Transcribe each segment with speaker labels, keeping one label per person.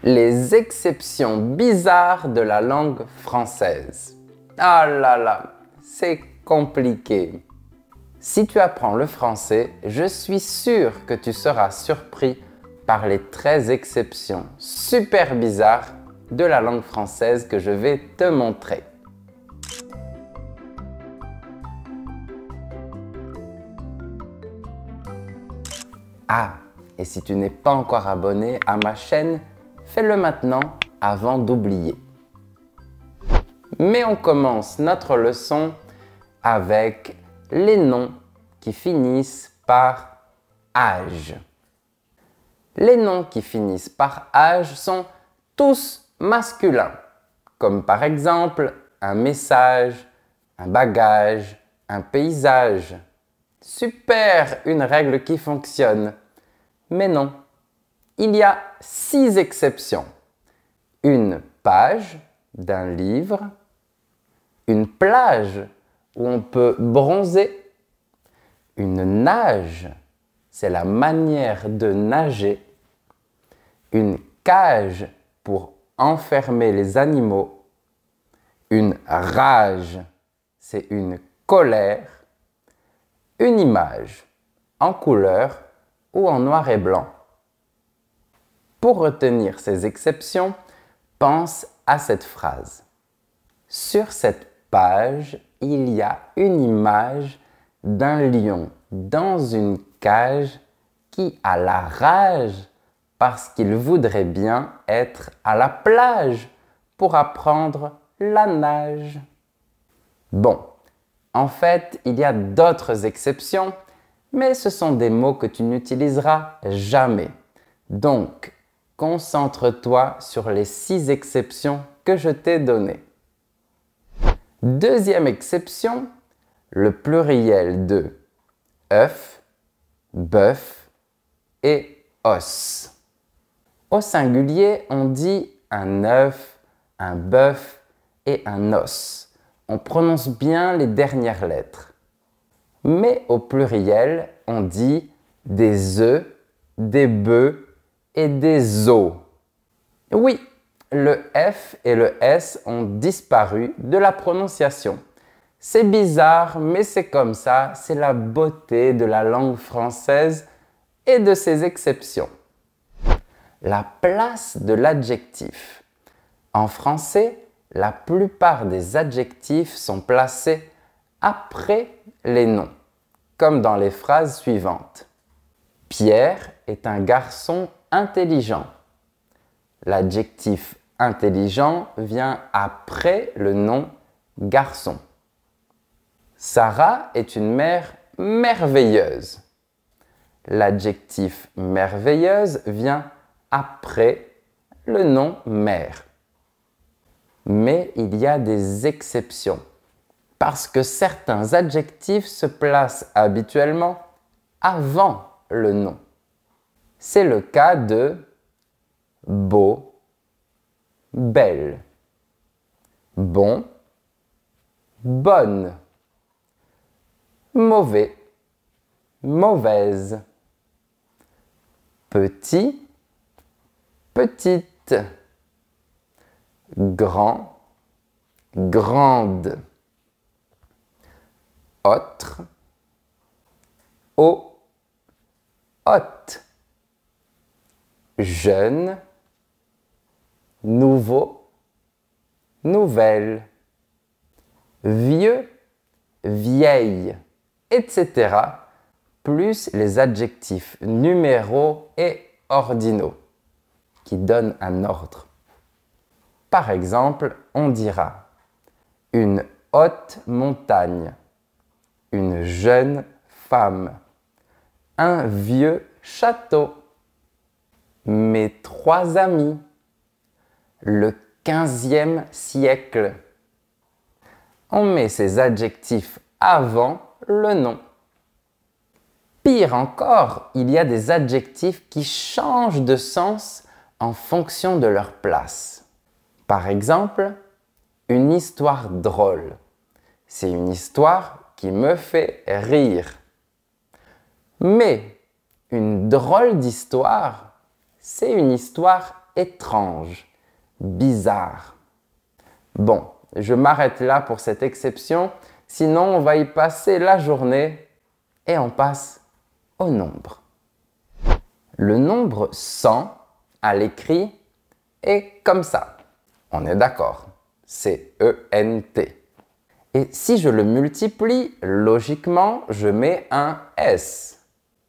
Speaker 1: Les exceptions bizarres de la langue française. Ah là là, c'est compliqué. Si tu apprends le français, je suis sûr que tu seras surpris par les 13 exceptions super bizarres de la langue française que je vais te montrer. Ah, et si tu n'es pas encore abonné à ma chaîne, fais-le maintenant avant d'oublier. Mais on commence notre leçon avec les noms qui finissent par âge. Les noms qui finissent par âge sont tous masculins, comme par exemple un message, un bagage, un paysage. Super, une règle qui fonctionne. Mais non, il y a 6 exceptions. Une page d'un livre, une plage où on peut bronzer, une nage, c'est la manière de nager, une cage pour enfermer les animaux, une rage, c'est une colère, une image en couleur ou en noir et blanc. Pour retenir ces exceptions, pense à cette phrase. Sur cette page, il y a une image d'un lion dans une cage qui a la rage parce qu'il voudrait bien être à la plage pour apprendre la nage. Bon, en fait, il y a d'autres exceptions, mais ce sont des mots que tu n'utiliseras jamais. Donc, concentre-toi sur les 6 exceptions que je t'ai données. Deuxième exception, le pluriel de œuf, bœuf et os. Au singulier, on dit un œuf, un bœuf et un os. On prononce bien les dernières lettres. Mais au pluriel, on dit des œufs, des bœufs et des os. Oui, le F et le S ont disparu de la prononciation. C'est bizarre, mais c'est comme ça, c'est la beauté de la langue française et de ses exceptions. La place de l'adjectif. En français, la plupart des adjectifs sont placés après les noms, comme dans les phrases suivantes. Pierre est un garçon intelligent. L'adjectif intelligent vient après le nom garçon. Sarah est une mère merveilleuse. L'adjectif merveilleuse vient après le nom mère. Mais il y a des exceptions, parce que certains adjectifs se placent habituellement avant le nom. C'est le cas de beau, belle, bon, bonne, mauvais, mauvaise, petit, petite, grand, grande, autre, haut, haute, jeune, nouveau, nouvelle, vieux, vieille, etc. plus les adjectifs numéraux et ordinaux qui donnent un ordre. Par exemple, on dira une haute montagne, une jeune femme, un vieux château, mes 3 amis, le 15e siècle. On met ces adjectifs avant le nom. Pire encore, il y a des adjectifs qui changent de sens en fonction de leur place. Par exemple, une histoire drôle. C'est une histoire qui me fait rire. Mais une drôle d'histoire, c'est une histoire étrange, bizarre. Bon, je m'arrête là pour cette exception, sinon on va y passer la journée et on passe au nombre. Le nombre 100 à l'écrit est comme ça. On est d'accord, c'est E-N-T. Et si je le multiplie, logiquement, je mets un S.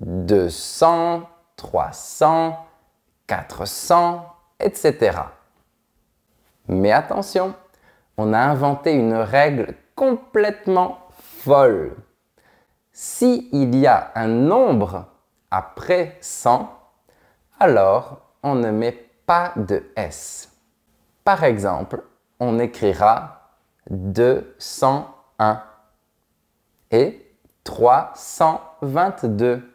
Speaker 1: 200, 300, 400, etc. Mais attention, on a inventé une règle complètement folle. S'il y a un nombre après 100, alors on ne met pas de S. Par exemple, on écrira 201 et 322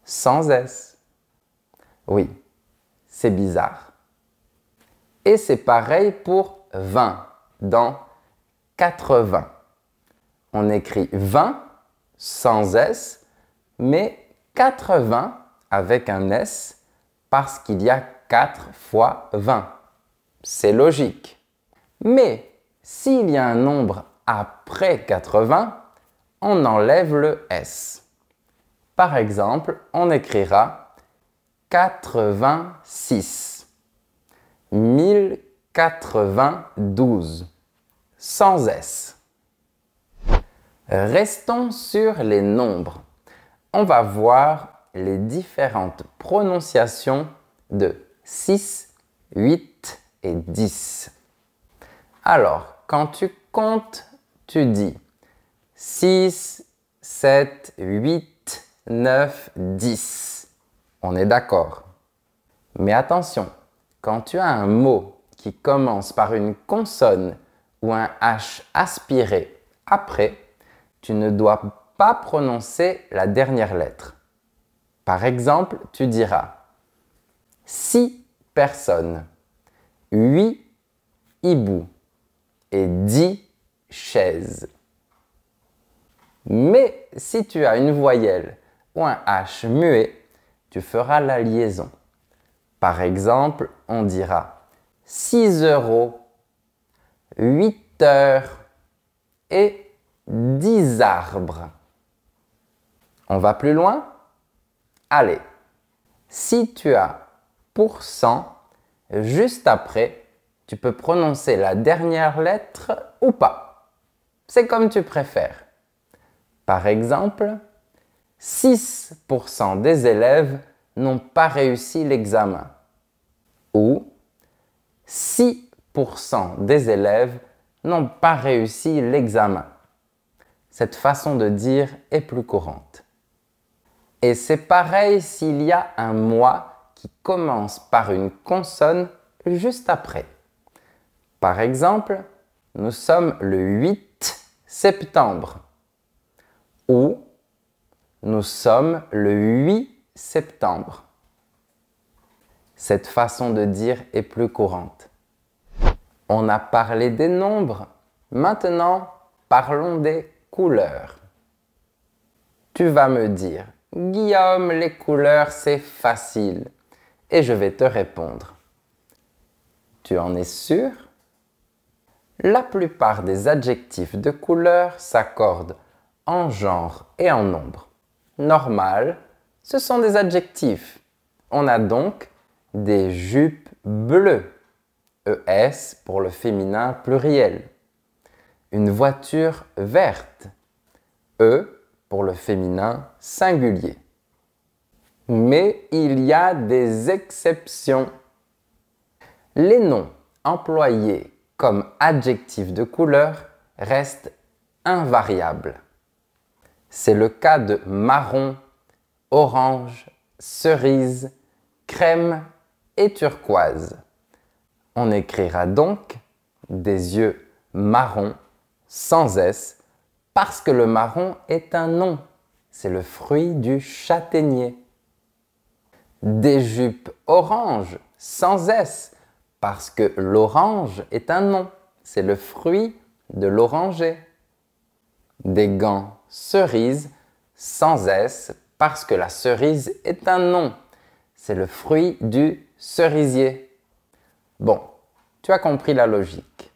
Speaker 1: sans S. Oui, c'est bizarre. Et c'est pareil pour 20 dans 80. On écrit 20 sans S, mais 80 avec un S parce qu'il y a 4 fois 20. C'est logique. Mais s'il y a un nombre après 80, on enlève le S. Par exemple, on écrira 86, 1092, sans S. Restons sur les nombres. On va voir les différentes prononciations de 6, 8 et 10. Alors, quand tu comptes, tu dis 6, 7, 8, 9, 10. On est d'accord. Mais attention, quand tu as un mot qui commence par une consonne ou un H aspiré après, tu ne dois pas prononcer la dernière lettre. Par exemple, tu diras 6 personnes, 8 hiboux et 10 chaises. Mais si tu as une voyelle ou un H muet, tu feras la liaison. Par exemple, on dira 6 euros, 8 heures et 10 arbres. On va plus loin? Allez, si tu as pourcent, juste après, tu peux prononcer la dernière lettre ou pas. C'est comme tu préfères. Par exemple, 6% des élèves n'ont pas réussi l'examen. Ou 6% des élèves n'ont pas réussi l'examen. Cette façon de dire est plus courante. Et c'est pareil s'il y a un mois qui commence par une consonne juste après. Par exemple, nous sommes le 8 septembre ou nous sommes le 8 septembre. Cette façon de dire est plus courante. On a parlé des nombres. Maintenant, parlons des couleurs. Tu vas me dire, Guillaume, les couleurs, c'est facile. Et je vais te répondre. Tu en es sûr? La plupart des adjectifs de couleur s'accordent en genre et en nombre. Normal, ce sont des adjectifs. On a donc des jupes bleues, ES pour le féminin pluriel. Une voiture verte, E pour le féminin singulier. Mais il y a des exceptions. Les noms employés comme adjectifs de couleur restent invariables. C'est le cas de marron, orange, cerise, crème et turquoise. On écrira donc des yeux marrons sans S parce que le marron est un nom. C'est le fruit du châtaignier. Des jupes orange sans S parce que l'orange est un nom. C'est le fruit de l'oranger. Des gants cerises sans S parce que la cerise est un nom. c'est le fruit du cerisier. Bon, tu as compris la logique.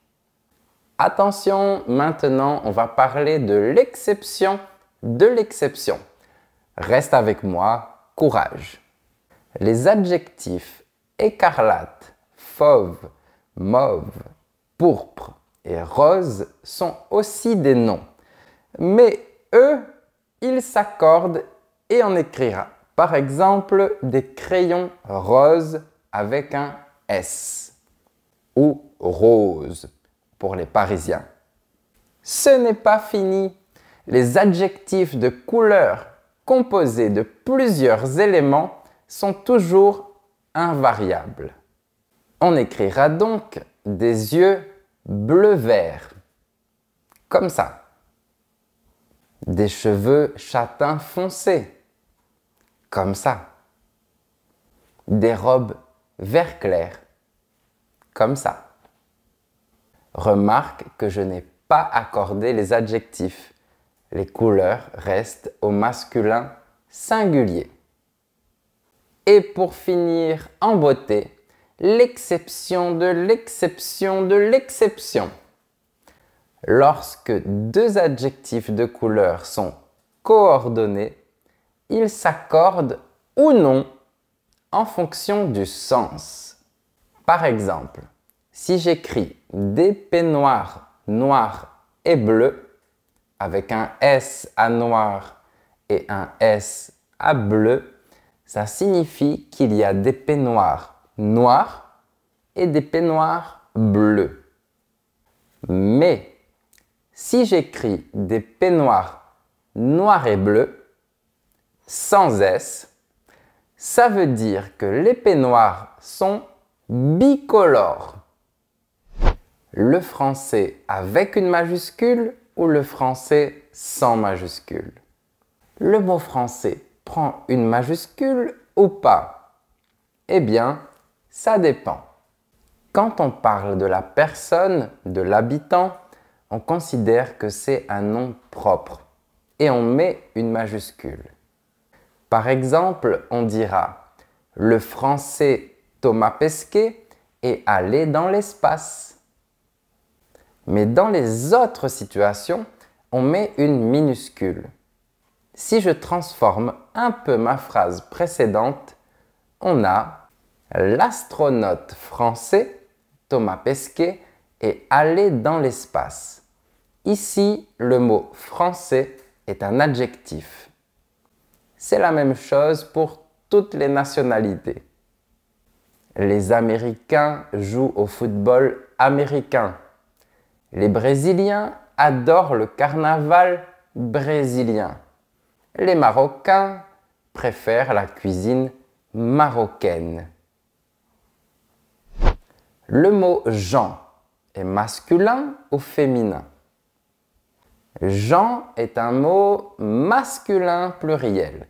Speaker 1: Attention, maintenant, on va parler de l'exception de l'exception. Reste avec moi, courage. Les adjectifs écarlate, fauve, mauve, pourpre et rose sont aussi des noms. Mais eux, ils s'accordent et on écrira par exemple des crayons roses avec un S ou rose pour les Parisiens. Ce n'est pas fini. Les adjectifs de couleur composés de plusieurs éléments sont toujours invariables. On écrira donc des yeux bleu-vert, comme ça. Des cheveux châtain foncé, comme ça. Des robes vert clair, comme ça. Remarque que je n'ai pas accordé les adjectifs. Les couleurs restent au masculin singulier. Et pour finir en beauté, l'exception de l'exception de l'exception. Lorsque deux adjectifs de couleur sont coordonnés, ils s'accordent ou non en fonction du sens. Par exemple, si j'écris des peignoirs noirs et bleus avec un S à noir et un S à bleu, ça signifie qu'il y a des peignoirs noirs et des peignoirs bleus. Mais si j'écris des peignoirs noirs et bleus sans S, ça veut dire que les peignoirs sont bicolores. Le français avec une majuscule ou le français sans majuscule? Le mot français prend une majuscule ou pas? Eh bien, ça dépend. Quand on parle de la personne, de l'habitant, on considère que c'est un nom propre et on met une majuscule. Par exemple, on dira « Le français Thomas Pesquet est allé dans l'espace ». Mais dans les autres situations, on met une minuscule. Si je transforme un peu ma phrase précédente, on a « L'astronaute français Thomas Pesquet est allé dans l'espace ». Ici, le mot « français » est un adjectif. C'est la même chose pour toutes les nationalités. Les Américains jouent au football américain. Les Brésiliens adorent le carnaval brésilien. Les Marocains préfèrent la cuisine marocaine. Le mot « Jean » est masculin ou féminin? Jean est un mot masculin pluriel.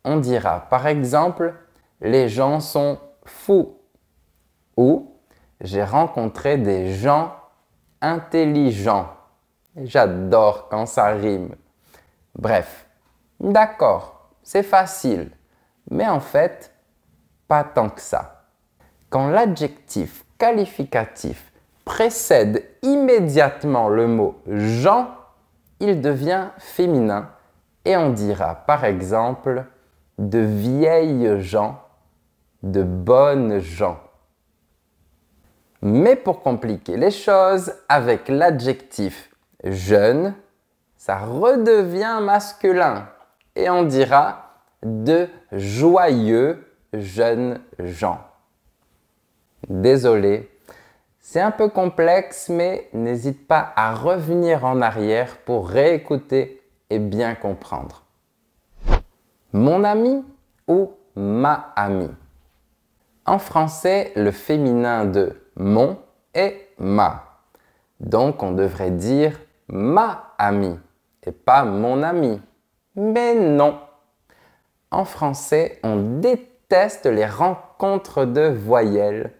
Speaker 1: On dira par exemple « Les gens sont fous » ou « J'ai rencontré des gens intelligents ». J'adore quand ça rime. Bref, d'accord, c'est facile, mais en fait, pas tant que ça. Quand l'adjectif qualificatif précède immédiatement le mot « Jean », il devient féminin et on dira par exemple « de vieilles gens », de bonnes gens. Mais pour compliquer les choses, avec l'adjectif « jeune », ça redevient masculin et on dira « de joyeux jeunes gens ». Désolé, c'est un peu complexe, mais n'hésite pas à revenir en arrière pour réécouter et bien comprendre. Mon ami ou ma amie? En français, le féminin de mon est ma. Donc on devrait dire ma amie et pas mon ami. Mais non! En français, on déteste les rencontres de voyelles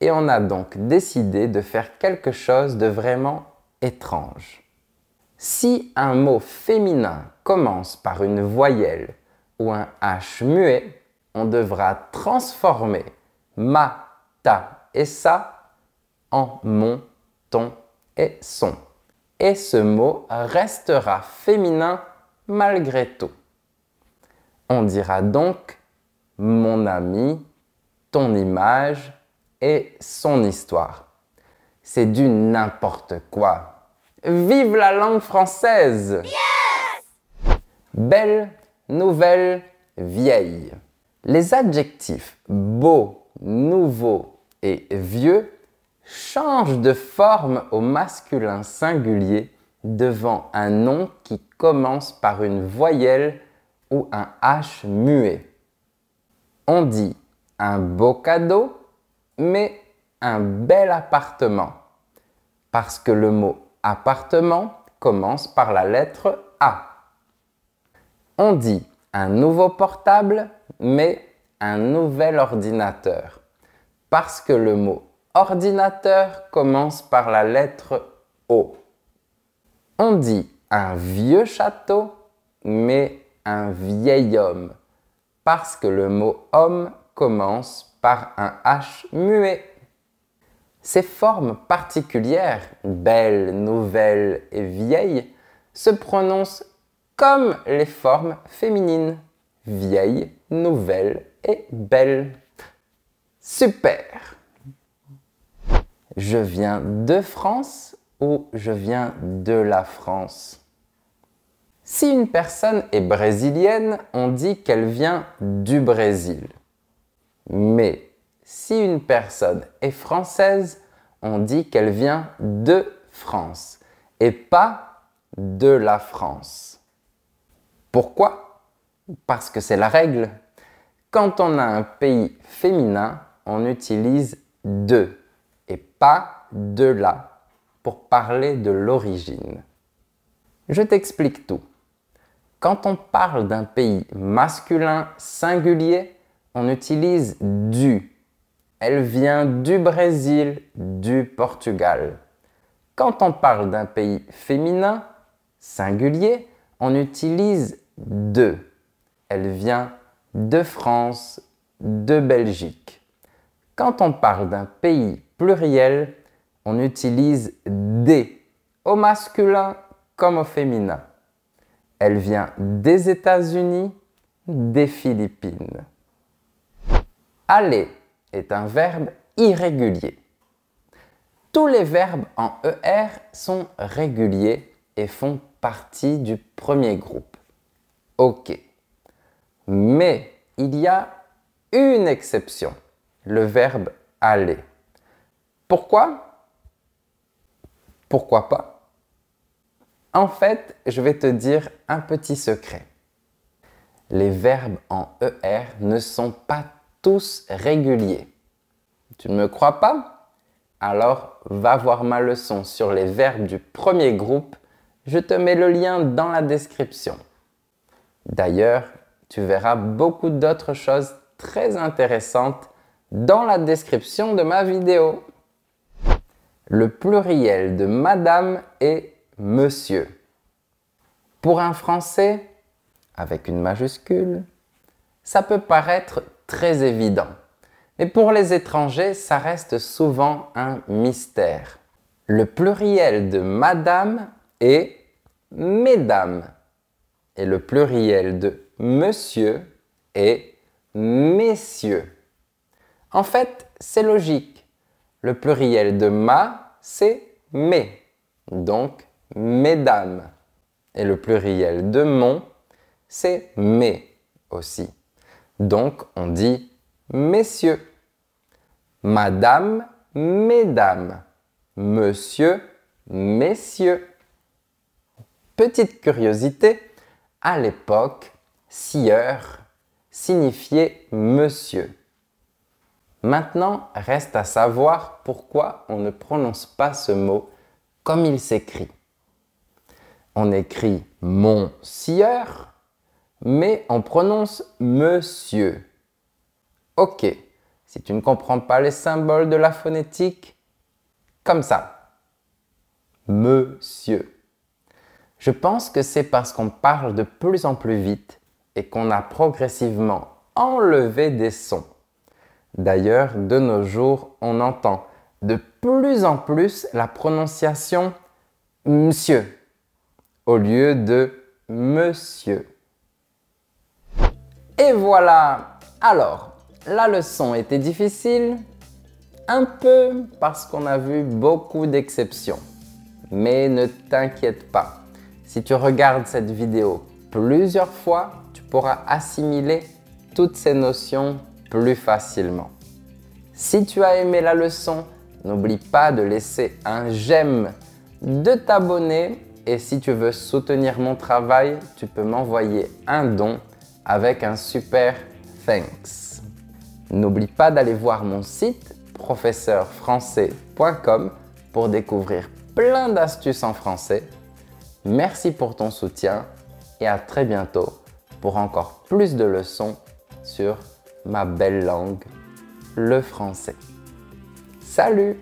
Speaker 1: et on a donc décidé de faire quelque chose de vraiment étrange. Si un mot féminin commence par une voyelle ou un H muet, on devra transformer ma, ta et ça en mon, ton et son. Et ce mot restera féminin malgré tout. On dira donc mon ami, ton image et son histoire. C'est du n'importe quoi. Vive la langue française! Yes! Belle, nouvelle, vieille. Les adjectifs beau, nouveau et vieux changent de forme au masculin singulier devant un nom qui commence par une voyelle ou un H muet. On dit un beau cadeau, mais un bel appartement, parce que le mot appartement commence par la lettre A. On dit un nouveau portable, mais un nouvel ordinateur, parce que le mot ordinateur commence par la lettre O. On dit un vieux château, mais un vieil homme, parce que le mot homme commence par un H muet. Ces formes particulières, belle, nouvelle et vieille, se prononcent comme les formes féminines, vieille, nouvelle et belle. Super! Je viens de France ou je viens de la France? Si une personne est brésilienne, on dit qu'elle vient du Brésil. Mais si une personne est française, on dit qu'elle vient de France et pas de la France. Pourquoi? Parce que c'est la règle. Quand on a un pays féminin, on utilise de et pas de la pour parler de l'origine. Je t'explique tout. Quand on parle d'un pays masculin singulier, on utilise du. Elle vient du Brésil, du Portugal. Quand on parle d'un pays féminin singulier, on utilise de. Elle vient de France, de Belgique. Quand on parle d'un pays pluriel, on utilise des, au masculin comme au féminin. Elle vient des États-Unis, des Philippines. Aller est un verbe irrégulier. Tous les verbes en ER sont réguliers et font partie du premier groupe. Ok. Mais il y a une exception, le verbe aller. Pourquoi? Pourquoi pas? En fait, je vais te dire un petit secret. Les verbes en ER ne sont pas tous réguliers. Tu ne me crois pas? Alors, va voir ma leçon sur les verbes du premier groupe. Je te mets le lien dans la description. D'ailleurs, tu verras beaucoup d'autres choses très intéressantes dans la description de ma vidéo. Le pluriel de madame est monsieur. Pour un Français, avec une majuscule, ça peut paraître très évident. Mais pour les étrangers, ça reste souvent un mystère. Le pluriel de madame est mesdames. Et le pluriel de monsieur est messieurs. En fait, c'est logique. Le pluriel de ma, c'est mes. Donc, mesdames. Et le pluriel de mon, c'est mes aussi. Donc, on dit messieurs. Madame, mesdames. Monsieur, messieurs. Petite curiosité, à l'époque, sieur signifiait monsieur. Maintenant, reste à savoir pourquoi on ne prononce pas ce mot comme il s'écrit. On écrit mon sieur, mais on prononce monsieur. Ok, si tu ne comprends pas les symboles de la phonétique, comme ça. Monsieur. Je pense que c'est parce qu'on parle de plus en plus vite et qu'on a progressivement enlever des sons. D'ailleurs, de nos jours, on entend de plus en plus la prononciation « monsieur » au lieu de « monsieur ». Et voilà! Alors, la leçon était difficile? Un peu parce qu'on a vu beaucoup d'exceptions. Mais ne t'inquiète pas, si tu regardes cette vidéo plusieurs fois, tu pourras assimiler toutes ces notions plus facilement. Si tu as aimé la leçon, n'oublie pas de laisser un j'aime, de t'abonner et si tu veux soutenir mon travail, tu peux m'envoyer un don avec un super thanks. N'oublie pas d'aller voir mon site professeurfrançais.com pour découvrir plein d'astuces en français. Merci pour ton soutien et à très bientôt pour encore plus de leçons sur ma belle langue, le français. Salut!